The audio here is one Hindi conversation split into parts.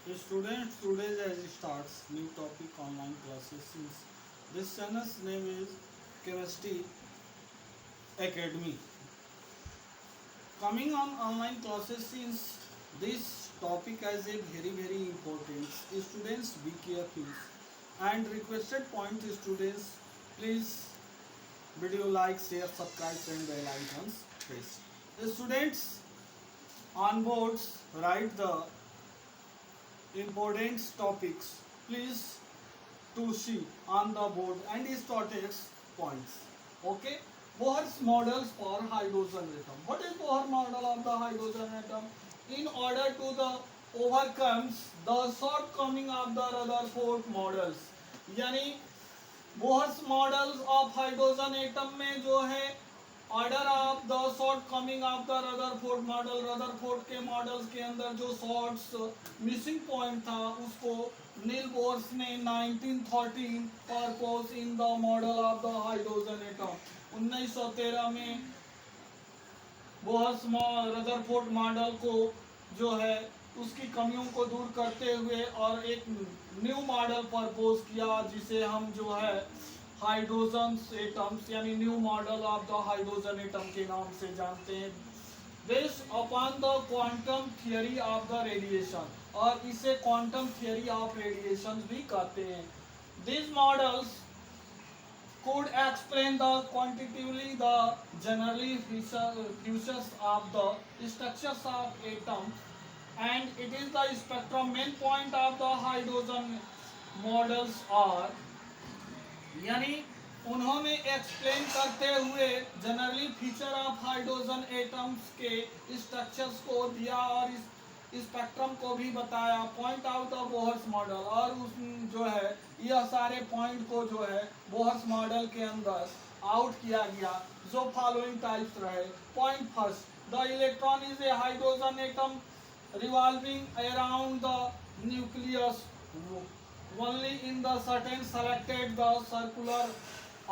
Students, today as it starts new topic online classes since this channel's name is Chemistry Academy. Coming on online classes since this topic has a very important. Students be careful and requested point students please video like, share, subscribe and bell icons press. Students on boards write the important topics please to see on the board and started points. Okay, Bohr's models for hydrogen atom. What is Bohr model of the hydrogen atom? In order to the overcomes the shortcoming of the Rutherford models, यानी Bohr's models of hydrogen atom में जो है order of the short coming of the Rutherford model, Rutherford के मॉडल्स के अंदर जो शॉर्ट्स मिसिंग पॉइंट था उसको नील बोर्स ने 1913 propose in the model of the hydrogen atom 1913 में बोहर्स रदरफोर्ड मॉडल को जो है उसकी कमियों को दूर करते हुए और एक न्यू मॉडल प्रपोज किया जिसे हम जो है हाइड्रोजन एटम्स यानी new model of the hydrogen atom के नाम से जानते हैं, based upon the quantum theory of the radiation, और इसे क्वांटम थियरी ऑफ रेडिएशन भी कहते हैं. This models could explain the quantitatively the generally features of the structures of atoms, and it is the spectrum main point of the hydrogen models are, यानी उन्होंने एक्सप्लेन करते हुए generally feature of hydrogen atoms के स्ट्रक्चर्स को दिया और इस स्पेक्ट्रम को भी बताया. Point out of Bohr's model, और उस जो है यह सारे पॉइंट को जो है बोहर्स मॉडल के अंदर आउट किया गया जो फॉलोइंग टाइप्स रहे. Point first, the electron is a hydrogen atom revolving around the nucleus only in the certain selected the circular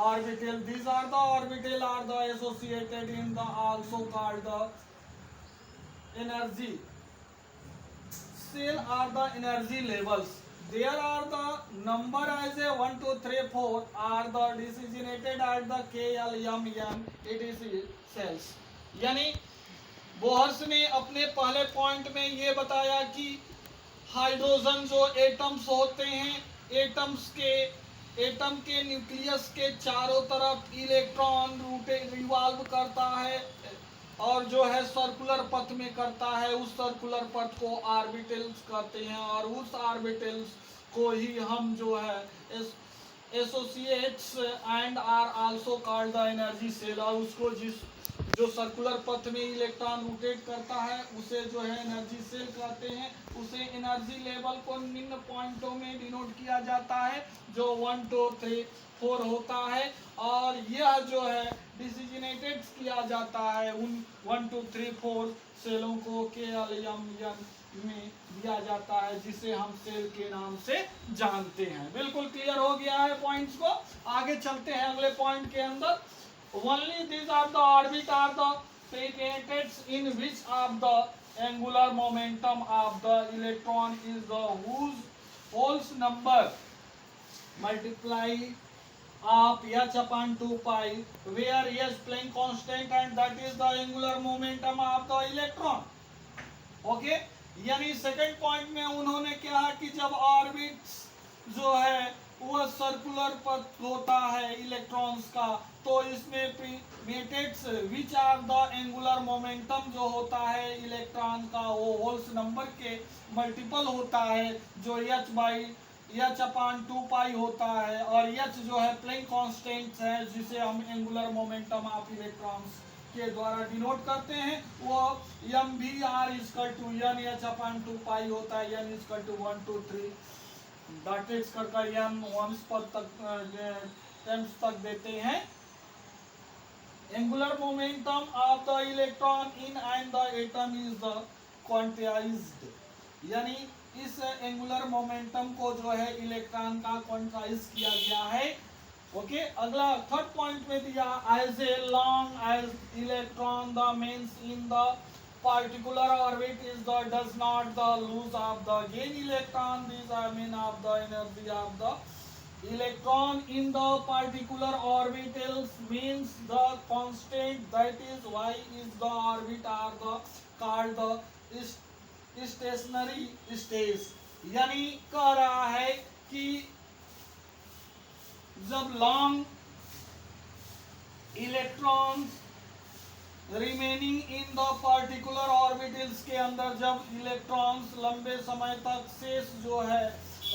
orbital. These are the orbital are the associated in the also called the energy cell are the energy levels. There are the number as a 1 2 3 4 are the designated at the KLMN etc cells. यानी बोहर्स ने अपने पहले पॉइंट में ये बताया कि हाइड्रोजन जो एटम्स होते हैं, एटम के न्यूक्लियस के चारों तरफ इलेक्ट्रॉन रिवॉल्व करता है और जो है सर्कुलर पथ में करता है. उस सर्कुलर पथ को ऑर्बिटल्स कहते हैं और उस ऑर्बिटल्स को ही हम जो है associates and are also called the energy cell, और उसको जो सर्कुलर पथ में इलेक्ट्रॉन रोटेट करता है उसे जो है एनर्जी सेल कहते हैं. उसे एनर्जी लेवल को निम्न पॉइंटों में डिनोट किया जाता है जो 1 2 3 4 होता है, और यह जो है डिसिजनेटेड किया जाता है उन 1 2 3 4 सेलों को KLMN में दिया जाता है जिसे हम सेल के नाम से जानते हैं. बिल्कुल क्लियर हो गया है पॉइंट्स को. आगे चलते हैं अगले पॉइंट के अंदर. Only these are the orbit are the places in which of the angular momentum of the electron is the whose Hol's number multiply of h upon 2 pi, where h Planck constant and that is the angular momentum of the electron. Okay, यानी सेकंड पॉइंट में उन्होंने कहा कि जब ऑर्बिट्स जो है वह सर्कुलर पथ होता है इलेक्ट्रॉन्स का, तो इसमें मेटेड्स which are the angular momentum जो होता है इलेक्ट्रॉन का वो होल्स नंबर के मल्टीपल होता है जो h अपान 2 पाई होता है, और h जो है प्लैंक कांस्टेंट है जिसे हम एंगुलर मोमेंटम ऑफ इलेक्ट्रॉन्स के द्वारा डिनोट करते हैं. वो m भी r equal to n h upon 2 pi होता है, n इक्वल टू 1 2 3 डॉटेट्स कर m वंश पद तक टेम्स तक देते हैं. Angular momentum of the electron in and the atom is the quantized, यानी इस एंगुलर मोमेंटम को जो है इलेक्ट्रॉन का क्वांटाइज किया गया है. ओके, अगला थर्ड पॉइंट में दिया as a long as electron the means in the particular orbit is the does not the lose of the gain electron. These are mean of the energy of the electron in the particular orbitals means the constant. That is why is the orbit are the called the stationary states. यानी कह रहा है कि जब long electrons remaining in the particular orbitals के अंदर जब इलेक्ट्रॉन्स लंबे समय तक शेष जो है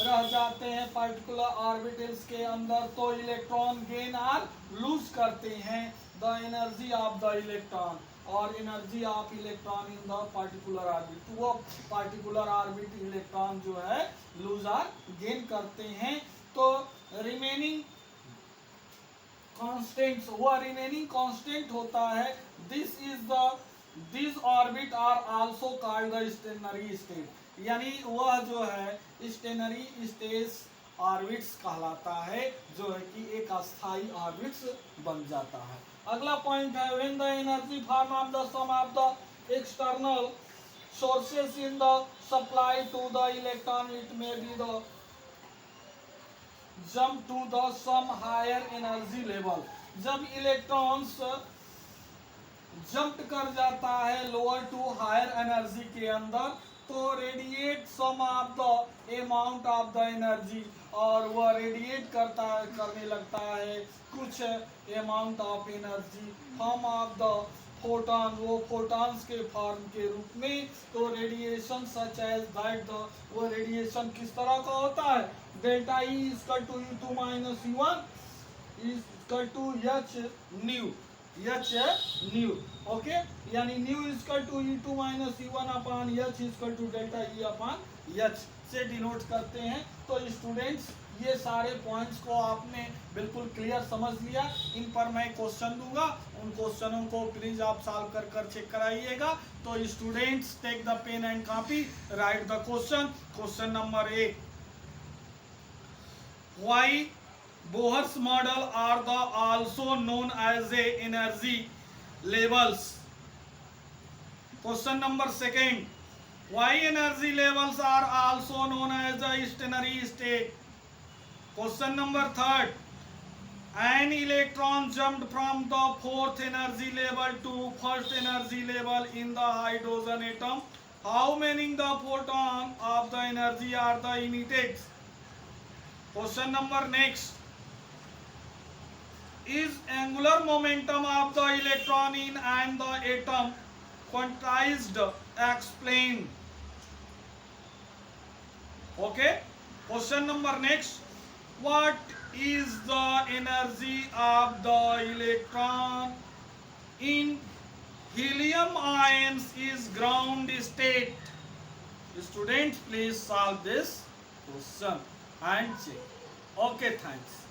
रह जाते हैं पर्टिकुलर ऑर्बिटल्स के अंदर, तो इलेक्ट्रॉन गेन आर लूज करते हैं the energy of the electron और energy of electron in the particular orbit. वो पर्टिकुलर ऑर्बिट इलेक्ट्रॉन जो है लूज आर गेन करते हैं। तो रिमेनिंग कांस्टेंट, वो रिमेनिंग कांस्टेंट होता है। This orbit are also called the stationary state, यानी वह जो है स्टेशनरी स्टेट्स ऑर्बिट्स कहलाता है, जो है कि एक अस्थाई ऑर्बिट्स बन जाता है। अगला पॉइंट है when the energy form of the sum of the external sources in the supply to the electron it may be the jump to the sum higher energy level. जब इलेक्ट्रॉन्स जंप कर जाता है लोअर टू हायर एनर्जी के अंदर, तो radiate some of the amount of the energy, और वह रेडिएट करने लगता है कुछ amount of energy form of the photon, वो फोटॉन्स के फॉर्म के रूप में। तो radiation such as that the, वो रेडिएशन किस तरह का होता है, delta E equal to E2 minus E1 equal to h nu. Okay, यानी nu equal to E2 minus E1 upon h equal to delta E upon H से डिनोट करते हैं। तो स्टूडेंट्स ये सारे पॉइंट्स को आपने बिल्कुल क्लियर समझ लिया। इन पर मैं क्वेश्चन दूंगा, उन क्वेश्चनों को प्लीज आप सॉल्व कर कर चेक कराइएगा। तो students take the pen and copy, write the question. Question number 1, why Bohr's model are the also known as a energy levels. Question number 2, why energy levels are also known as the stationary state. Question number 3, an electron jumped from the fourth energy level to first energy level in the hydrogen atom. How many the photon of the energy are the emitted? Question number next, is angular momentum of the electron in and the atom quantized? Explain. Okay. Question number next, what is the energy of the electron in helium ions is ground state? Students, please solve this question and check. Okay, thanks.